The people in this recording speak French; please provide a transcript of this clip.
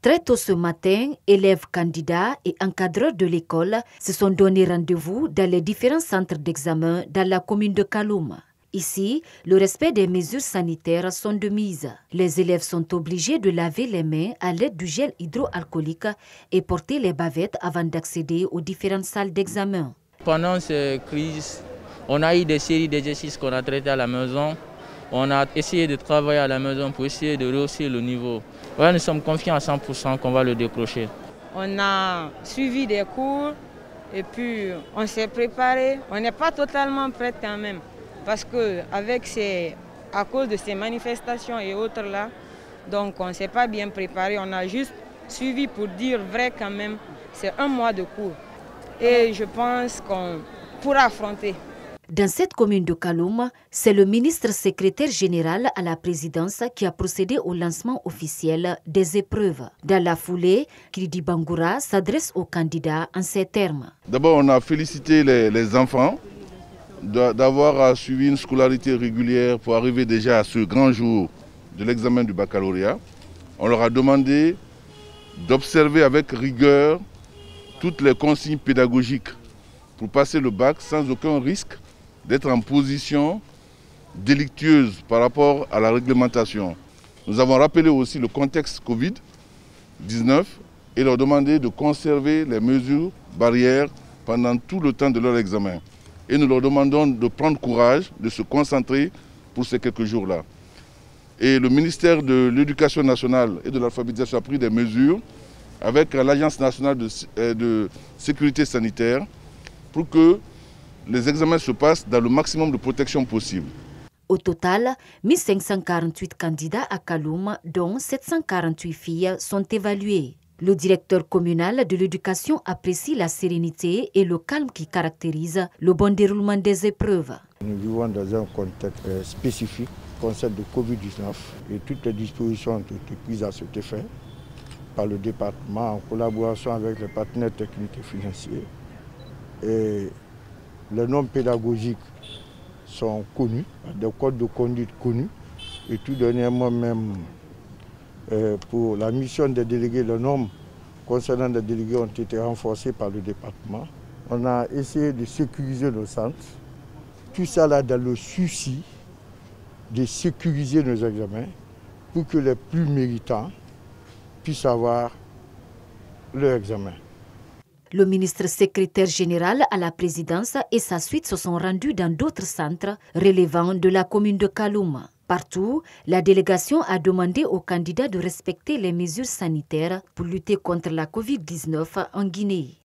Très tôt ce matin, élèves, candidats et encadreurs de l'école se sont donné rendez-vous dans les différents centres d'examen dans la commune de Kaloum. Ici, le respect des mesures sanitaires sont de mise. Les élèves sont obligés de laver les mains à l'aide du gel hydroalcoolique et porter les bavettes avant d'accéder aux différentes salles d'examen. Pendant cette crise, on a eu des séries d'exercices qu'on a traités à la maison. On a essayé de travailler à la maison pour essayer de rehausser le niveau. Ouais, nous sommes confiants à 100% qu'on va le décrocher. On a suivi des cours et puis on s'est préparé. On n'est pas totalement prêt quand même. Parce à cause de ces manifestations et autres là, donc on ne s'est pas bien préparé. On a juste suivi pour dire vrai quand même. C'est 1 mois de cours. Et je pense qu'on pourra affronter. Dans cette commune de Kaloum, c'est le ministre secrétaire général à la présidence qui a procédé au lancement officiel des épreuves. Dans la foulée, Kridi Bangoura s'adresse aux candidats en ces termes. D'abord, on a félicité les enfants d'avoir suivi une scolarité régulière pour arriver déjà à ce grand jour de l'examen du baccalauréat. On leur a demandé d'observer avec rigueur toutes les consignes pédagogiques pour passer le bac sans aucun risque d'être en position délictueuse par rapport à la réglementation. Nous avons rappelé aussi le contexte Covid-19 et leur demandé de conserver les mesures barrières pendant tout le temps de leur examen. Et nous leur demandons de prendre courage, de se concentrer pour ces quelques jours-là. Et le ministère de l'Éducation nationale et de l'alphabétisation a pris des mesures avec l'Agence nationale de sécurité sanitaire pour que les examens se passent dans le maximum de protection possible. Au total, 1548 candidats à Kaloum, dont 748 filles, sont évalués. Le directeur communal de l'éducation apprécie la sérénité et le calme qui caractérise le bon déroulement des épreuves. Nous vivons dans un contexte spécifique, concept de Covid-19, et toutes les dispositions ont été prises à cet effet par le département en collaboration avec les partenaires techniques et financiers. Et les normes pédagogiques sont connues, des codes de conduite connus, et tout dernièrement même pour la mission des délégués, les normes concernant les délégués ont été renforcées par le département. On a essayé de sécuriser nos centres, tout ça là dans le souci de sécuriser nos examens pour que les plus méritants puissent avoir leur examen. Le ministre secrétaire général à la présidence et sa suite se sont rendus dans d'autres centres relevant de la commune de Kaloum. Partout, la délégation a demandé aux candidats de respecter les mesures sanitaires pour lutter contre la Covid-19 en Guinée.